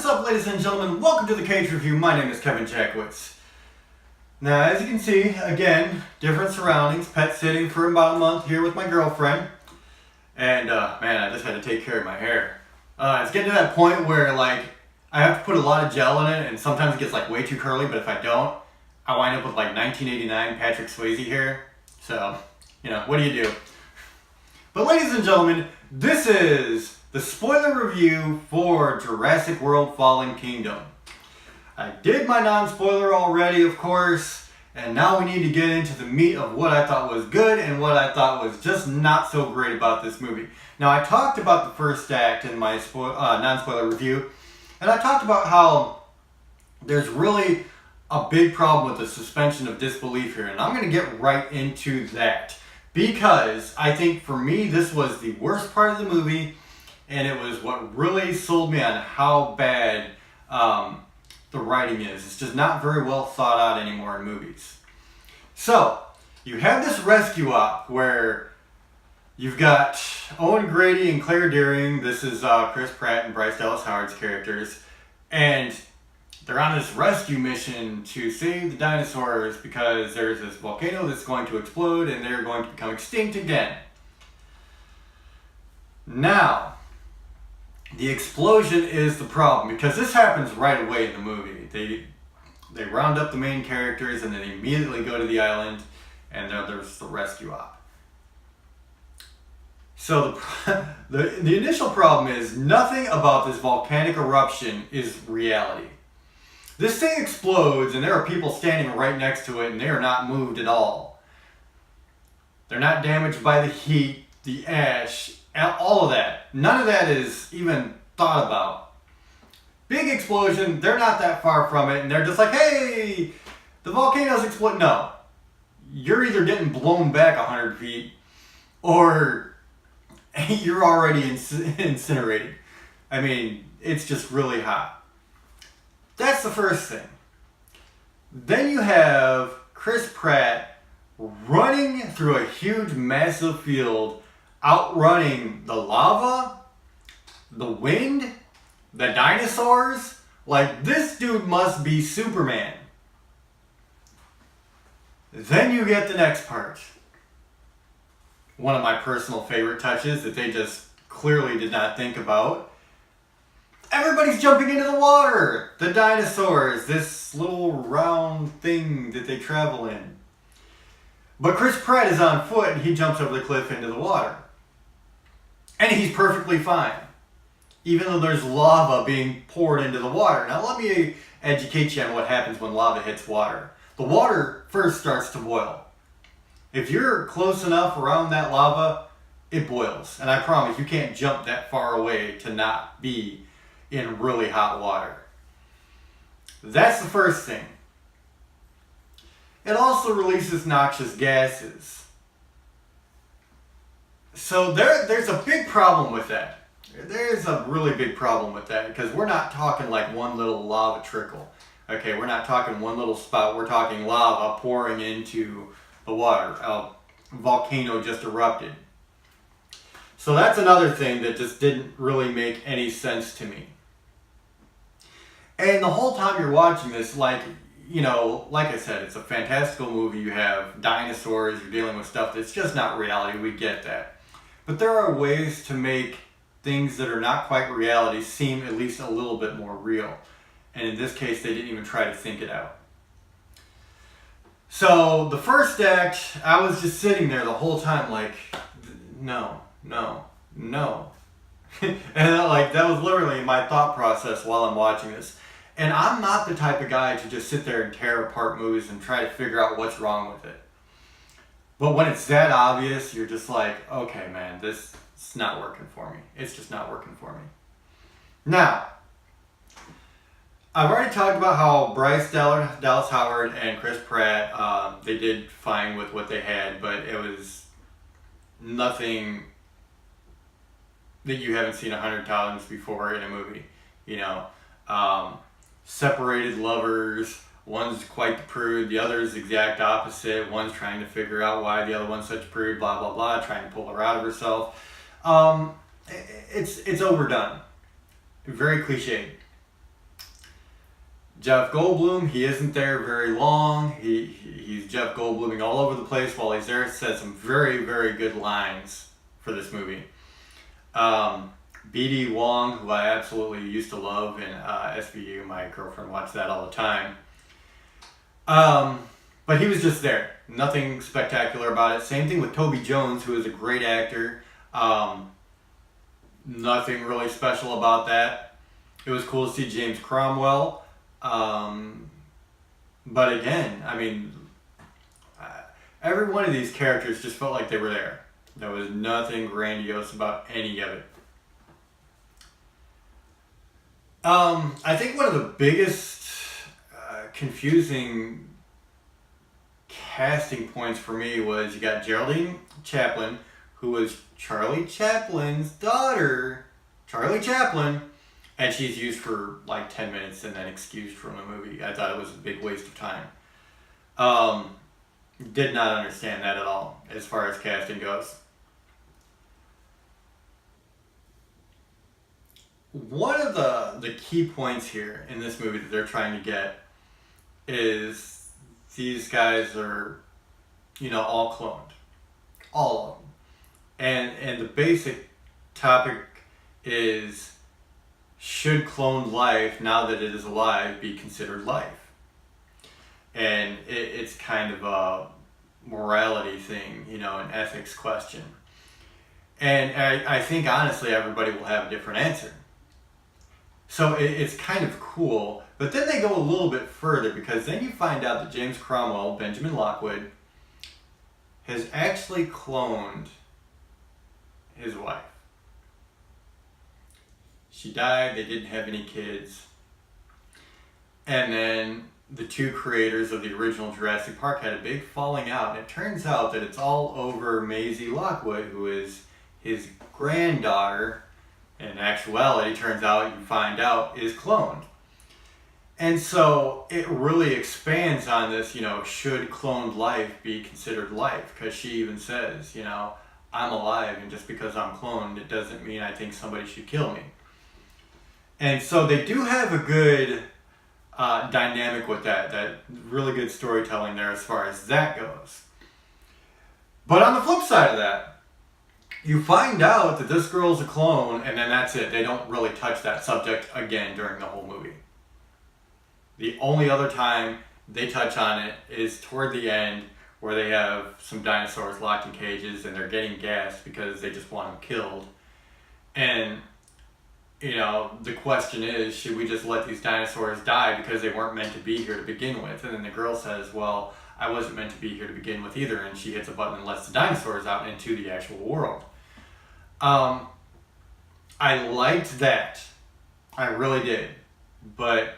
up, ladies and gentlemen? Welcome to the Kaged Review. My name is Kevin Jackwitz. Now, as you can see, again, different surroundings. Pet sitting for about a month here with my girlfriend. And, man, I just had to take care of my hair. It's getting to that point where, like, I have to put a lot of gel in it, and sometimes it gets, like, way too curly, but if I don't, I wind up with, like, 1989 Patrick Swayze hair. So, you know, what do you do? But, ladies and gentlemen, this is the spoiler review for Jurassic World Fallen Kingdom. I did my non-spoiler already, of course, and now we need to get into the meat of what I thought was good and what I thought was just not so great about this movie. Now, I talked about the first act in my non-spoiler review, and I talked about how there's really a big problem with the suspension of disbelief here, and I'm going to get right into that. Because I think for me, this was the worst part of the movie, and it was what really sold me on how bad the writing is. It's just not very well thought out anymore in movies. So, you have this rescue op where you've got Owen Grady and Claire Dearing. This is Chris Pratt and Bryce Dallas Howard's characters. And they're on this rescue mission to save the dinosaurs because there's this volcano that's going to explode and they're going to become extinct again. Now, the explosion is the problem because this happens right away in the movie. They round up the main characters and then they immediately go to the island and there's the rescue op. So the initial problem is nothing about this volcanic eruption is reality. This thing explodes and there are people standing right next to it and they are not moved at all. They're not damaged by the heat, the ash, all of that. None of that is even thought about. Big explosion, they're not that far from it and they're just like, hey, the volcano's exploding. No. You're either getting blown back 100 feet or you're already incinerated. I mean, it's just really hot. That's the first thing. Then you have Chris Pratt running through a huge, massive field, outrunning the lava, the wind, the dinosaurs. Like, this dude must be Superman. Then you get the next part. One of my personal favorite touches that they just clearly did not think about. Everybody's jumping into the water! The dinosaurs, this little round thing that they travel in. But Chris Pratt is on foot and he jumps over the cliff into the water. And he's perfectly fine. Even though there's lava being poured into the water. Now let me educate you on what happens when lava hits water. The water first starts to boil. If you're close enough around that lava, it boils. And I promise you can't jump that far away to not be in really hot water. That's the first thing. It also releases noxious gases. So there's a big problem with that. There's a really big problem with that because we're not talking like one little lava trickle. Okay, we're not talking one little spout. We're talking lava pouring into the water. A volcano just erupted. So that's another thing that just didn't really make any sense to me. And the whole time you're watching this, like, you know, like I said, it's a fantastical movie. You have dinosaurs, you're dealing with stuff that's just not reality. We get that. But there are ways to make things that are not quite reality seem at least a little bit more real. And in this case, they didn't even try to think it out. So the first act, I was just sitting there the whole time like, no. And like that was literally my thought process while I'm watching this. And I'm not the type of guy to just sit there and tear apart movies and try to figure out what's wrong with it. But when it's that obvious, you're just like, okay, man, this is not working for me. It's just not working for me. Now, I've already talked about how Bryce Dallas Howard and Chris Pratt, they did fine with what they had, but it was nothing that you haven't seen 100 times before in a movie. You know, separated lovers, one's quite the prude, the other's the exact opposite, one's trying to figure out why the other one's such a prude, blah, blah, blah, trying to pull her out of herself. It's overdone. Very cliched. Jeff Goldblum, he isn't there very long. He's Jeff Goldbluming all over the place while he's there. Said some very, very good lines for this movie. B.D. Wong, who I absolutely used to love in SVU, my girlfriend watched that all the time. But he was just there. Nothing spectacular about it. Same thing with Toby Jones, who is a great actor. Nothing really special about that. It was cool to see James Cromwell. But again, I mean, every one of these characters just felt like they were there. There was nothing grandiose about any of it. I think one of the biggest confusing casting points for me was you got Geraldine Chaplin, who was Charlie Chaplin's daughter, Charlie Chaplin, and she's used for like 10 minutes and then excused from the movie. I thought it was a big waste of time. Did not understand that at all as far as casting goes. One of the key points here in this movie that they're trying to get is these guys are, all cloned. All of them. And the basic topic is, should cloned life, now that it is alive, be considered life? And it's kind of a morality thing, an ethics question. And I think, honestly, everybody will have a different answer. So it's kind of cool, but then they go a little bit further, because then you find out that James Cromwell, Benjamin Lockwood, has actually cloned his wife. She died, they didn't have any kids. And then the two creators of the original Jurassic Park had a big falling out, and it turns out that it's all over Maisie Lockwood, who is his granddaughter. In actuality, turns out, you find out, is cloned. And so it really expands on this, should cloned life be considered life? Because she even says, I'm alive, and just because I'm cloned, it doesn't mean I think somebody should kill me. And so they do have a good dynamic with that really good storytelling there as far as that goes. But on the flip side of that, you find out that this girl's a clone, and then that's it. They don't really touch that subject again during the whole movie. The only other time they touch on it is toward the end, where they have some dinosaurs locked in cages and they're getting gassed because they just want them killed. And, the question is, should we just let these dinosaurs die because they weren't meant to be here to begin with? And then the girl says, well, I wasn't meant to be here to begin with either, and she hits a button and lets the dinosaurs out into the actual world. I liked that. I really did. But,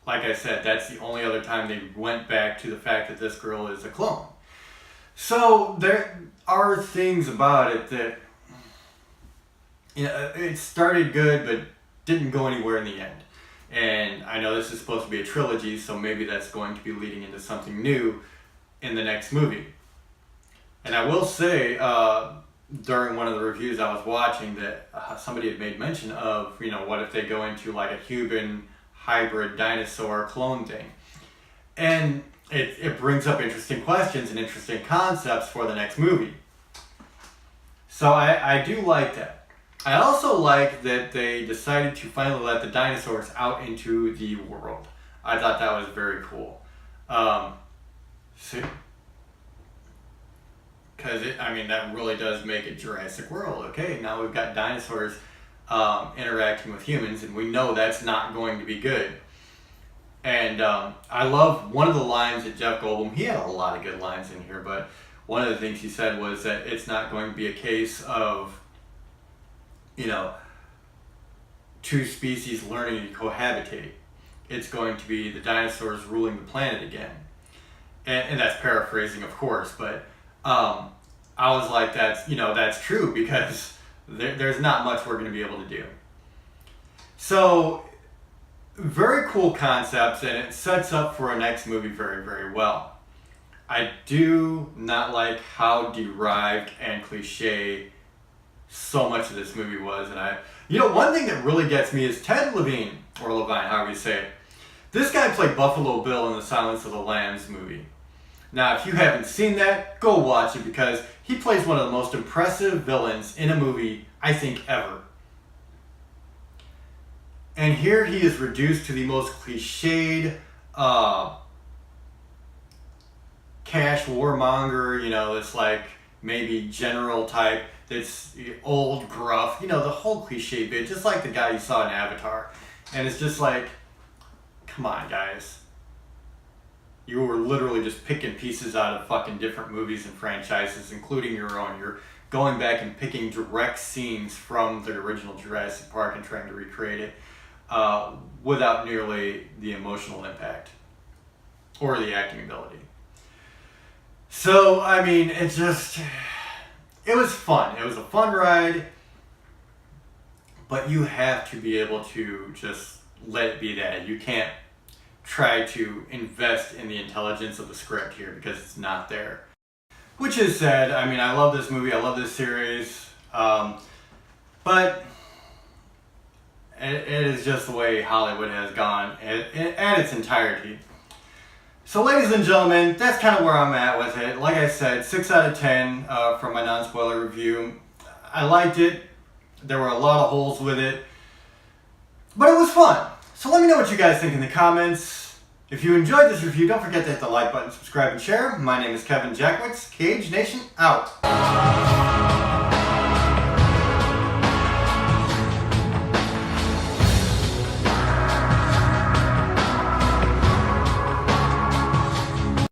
like I said, that's the only other time they went back to the fact that this girl is a clone. So, there are things about it that, it started good, but didn't go anywhere in the end. And I know this is supposed to be a trilogy, so maybe that's going to be leading into something new in the next movie. And I will say, during one of the reviews I was watching, that somebody had made mention of, what if they go into like a human hybrid dinosaur clone thing? And it brings up interesting questions and interesting concepts for the next movie. So I do like that. I also like that they decided to finally let the dinosaurs out into the world. I thought that was very cool. Because that really does make it Jurassic World. Okay, now we've got dinosaurs interacting with humans, and we know that's not going to be good. And I love one of the lines that Jeff Goldblum, he had a lot of good lines in here, but one of the things he said was that it's not going to be a case of, two species learning to cohabitate. It's going to be the dinosaurs ruling the planet again. And that's paraphrasing, of course, but I was like, that's true, because there's not much we're going to be able to do. So, very cool concepts, and it sets up for a next movie very, very well. I do not like how derived and cliche so much of this movie was, and one thing that really gets me is Ted Levine, or Levine, however you say it. This guy played Buffalo Bill in the Silence of the Lambs movie. Now, if you haven't seen that, go watch it because he plays one of the most impressive villains in a movie, I think, ever. And here he is reduced to the most cliched cash warmonger, you know, it's like maybe general type, that's old, gruff, you know, the whole cliche bit, just like the guy you saw in Avatar. And it's just like, come on, guys. You were literally just picking pieces out of fucking different movies and franchises, including your own. You're going back and picking direct scenes from the original Jurassic Park and trying to recreate it without nearly the emotional impact or the acting ability. So, I mean, it was fun. It was a fun ride, but you have to be able to just let it be that. You can't try to invest in the intelligence of the script here because it's not there. Which is sad. I mean, I love this movie. I love this series. But it is just the way Hollywood has gone at its entirety. So ladies and gentlemen, that's kind of where I'm at with it. Like I said, 6 out of 10 from my non-spoiler review. I liked it. There were a lot of holes with it. But it was fun. So let me know what you guys think in the comments. If you enjoyed this review, don't forget to hit the like button, subscribe, and share. My name is Kevin Jackwitz. Kaged Nation out.